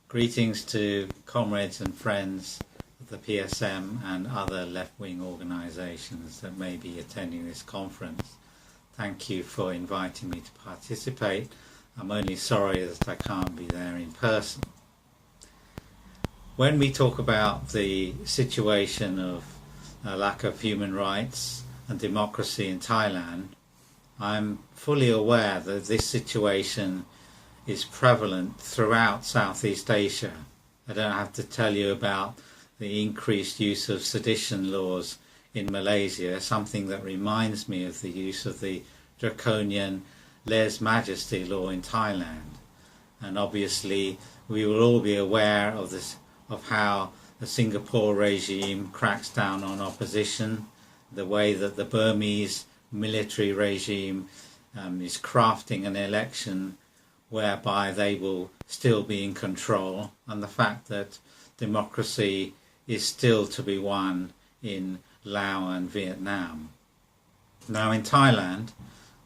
Greetings to comrades and friends of the PSM and other left-wing organisations that may be attending this conference. Thank you for inviting me to participate. I'm only sorry that I can't be there in person. When we talk about the situation of lack of human rights and democracy in Thailand, I'm fully aware that this situation is prevalent throughout Southeast Asia. I don't have to tell you about the increased use of sedition laws in Malaysia, something that reminds me of the use of the draconian lèse-majesté law in Thailand. And obviously we will all be aware of this, of how the Singapore regime cracks down on opposition, the way that the Burmese military regime is crafting an election whereby they will still be in control, and the fact that democracy is still to be won in Laos and Vietnam. Now in Thailand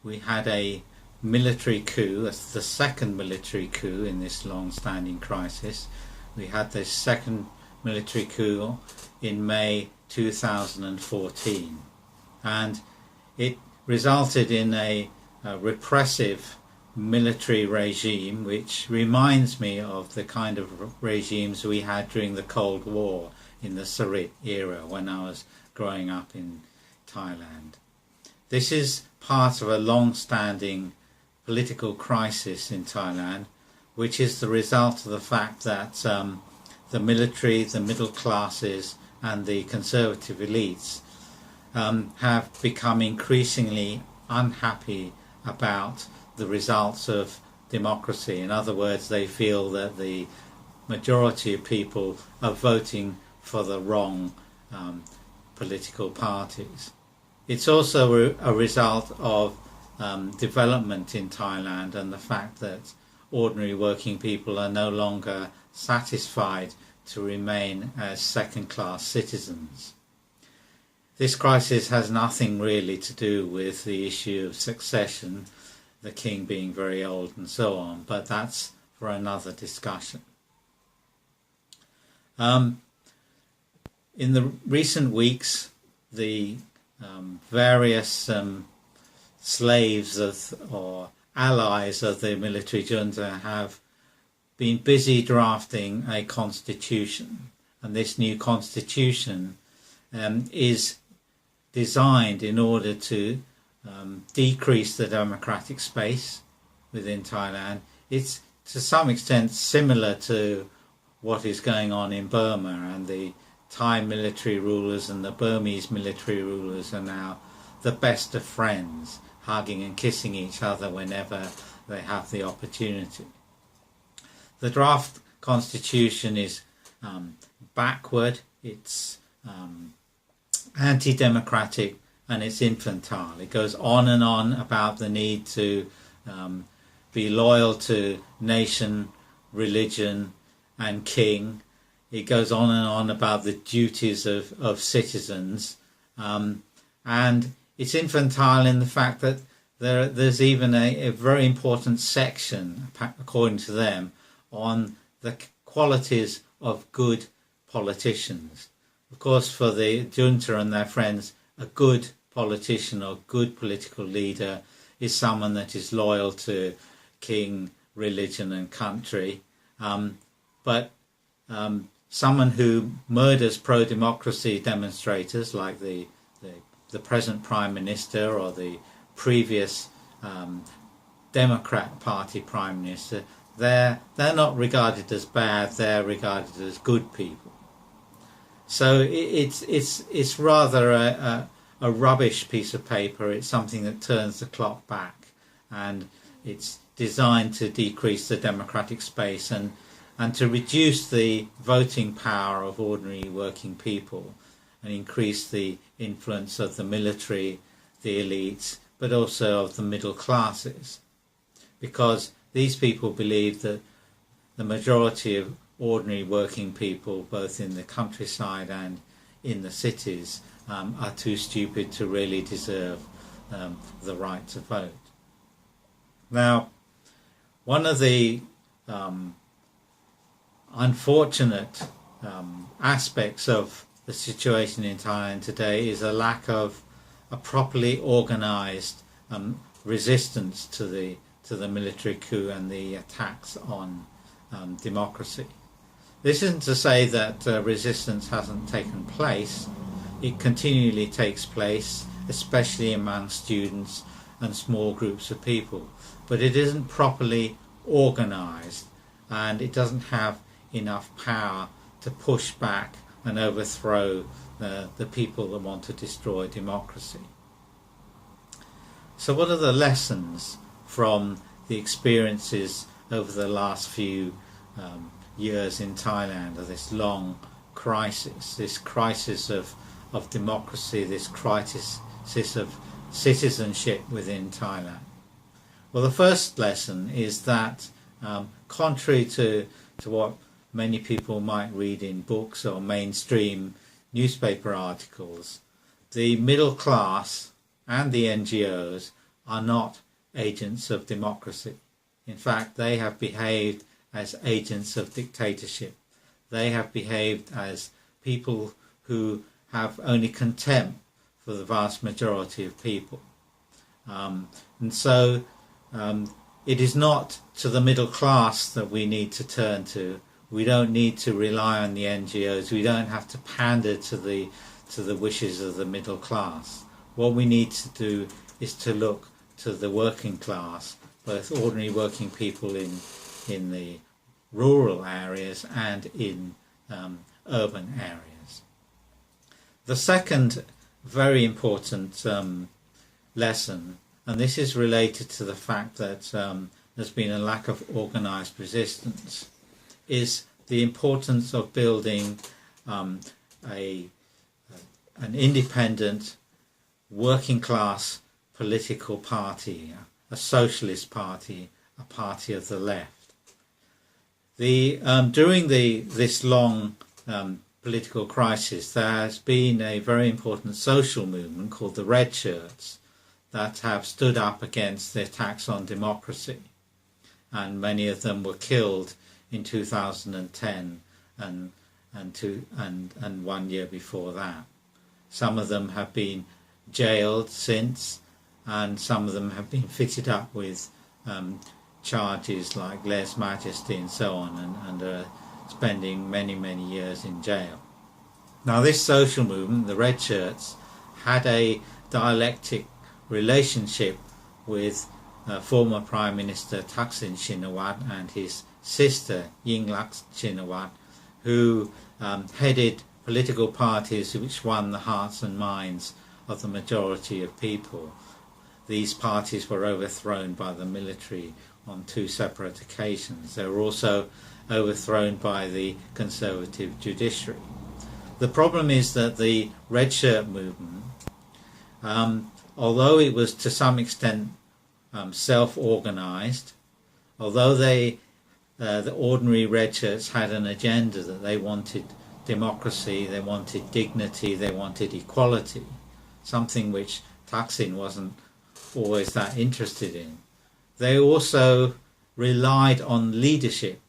we had a military coup, that's the second military coup in this long-standing crisis. We had this second military coup in May 2014, and it resulted in a repressive military regime which reminds me of the kind of regimes we had during the Cold War in the Sarit era when I was growing up in Thailand. This is part of a long-standing political crisis in Thailand, which is the result of the fact that the military, the middle classes and the conservative elites have become increasingly unhappy about the results of democracy. In other words, they feel that the majority of people are voting for the wrong political parties. It's also a result of development in Thailand and the fact that ordinary working people are no longer satisfied to remain as second-class citizens. This crisis has nothing really to do with the issue of succession, the king being very old and so on, but that's for another discussion. In the recent weeks, the various slaves or allies of the military junta have been busy drafting a constitution, and this new constitution is designed in order to decrease the democratic space within Thailand. It's to some extent similar to what is going on in Burma, and the Thai military rulers and the Burmese military rulers are now the best of friends, hugging and kissing each other whenever they have the opportunity. The draft constitution is backward, it's anti-democratic, and it's infantile. It goes on and on about the need to be loyal to nation, religion and king. It goes on and on about the duties of citizens, and it's infantile in the fact that there's even a very important section, according to them, on the qualities of good politicians. Of course, for the junta and their friends, a good politician or good political leader is someone that is loyal to king, religion and country, but someone who murders pro-democracy demonstrators like the present Prime Minister or the previous Democrat Party Prime Minister, they're not regarded as bad, they're regarded as good people. So it's rather a rubbish piece of paper. It's something that turns the clock back, and it's designed to decrease the democratic space and to reduce the voting power of ordinary working people and increase the influence of the military, the elites, but also of the middle classes, because these people believe that the majority of ordinary working people, both in the countryside and in the cities, are too stupid to really deserve the right to vote. Now, one of the unfortunate aspects of the situation in Thailand today is a lack of a properly organised resistance to the military coup and the attacks on democracy. This isn't to say that resistance hasn't taken place. It continually takes place, especially among students and small groups of people, but it isn't properly organised, and it doesn't have enough power to push back and overthrow the people that want to destroy democracy. So what are the lessons from the experiences over the last few years in Thailand of this long crisis, this crisis of democracy, this crisis of citizenship within Thailand? Well, the first lesson is that contrary to what many people might read in books or mainstream newspaper articles, the middle class and the NGOs are not agents of democracy. In fact, they have behaved as agents of dictatorship. They have behaved as people who have only contempt for the vast majority of people. And so it is not to the middle class that we need to turn to. We don't need to rely on the NGOs. We don't have to pander to the wishes of the middle class. What we need to do is to look to the working class, both ordinary working people in the rural areas and in urban areas. The second very important lesson, and this is related to the fact that there's been a lack of organised resistance, is the importance of building an independent working class political party, a socialist party, a party of the left. During this long political crisis, there has been a very important social movement called the Redshirts that have stood up against the attacks on democracy, and many of them were killed in 2010 and 1 year before that. Some of them have been jailed since, and some of them have been fitted up with charges like lèse-majesté and so on, and are spending many years in jail. Now, this social movement, the Redshirts, had a dialectic relationship with former Prime Minister Thaksin Shinawatra and his sister Yingluck Shinawatra, who headed political parties which won the hearts and minds of the majority of people. These parties were overthrown by the military on 2 separate occasions. They were also overthrown by the conservative judiciary. The problem is that the Red Shirt movement, although it was to some extent self-organised, although the ordinary Red Shirts had an agenda that they wanted democracy, they wanted dignity, they wanted equality, something which Thaksin wasn't always that interested in. They also relied on leadership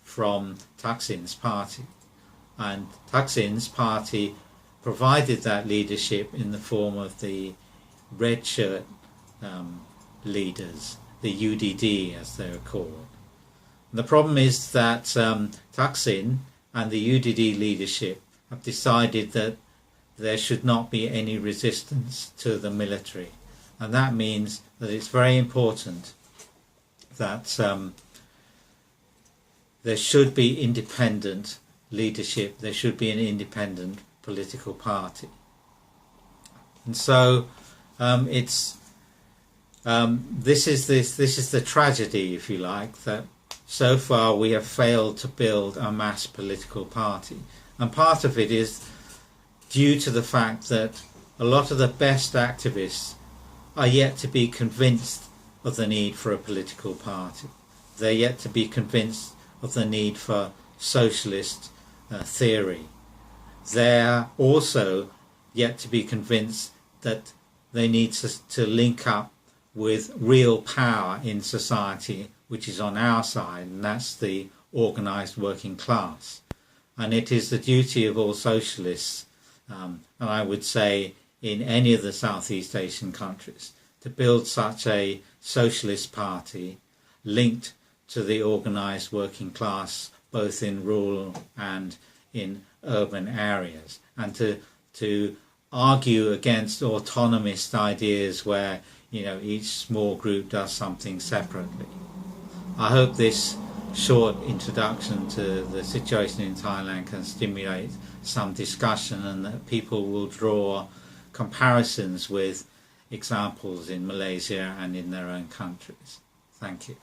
from Thaksin's party, and Thaksin's party provided that leadership in the form of the Red Shirt leaders, the UDD as they were called. The problem is that Thaksin and the UDD leadership have decided that there should not be any resistance to the military, and that means that it's very important that there should be independent leadership, there should be an independent political party. And so this is the tragedy, if you like, that so far we have failed to build a mass political party. And part of it is due to the fact that a lot of the best activists are yet to be convinced of the need for a political party. They're yet to be convinced of the need for socialist theory. They're also yet to be convinced that they need to link up with real power in society, which is on our side, and that's the organised working class. And it is the duty of all socialists, and I would say in any of the Southeast Asian countries, to build such a socialist party linked to the organised working class, both in rural and in urban areas, and to argue against autonomist ideas where, you know, each small group does something separately. I hope this short introduction to the situation in Thailand can stimulate some discussion, and that people will draw comparisons with examples in Malaysia and in their own countries. Thank you.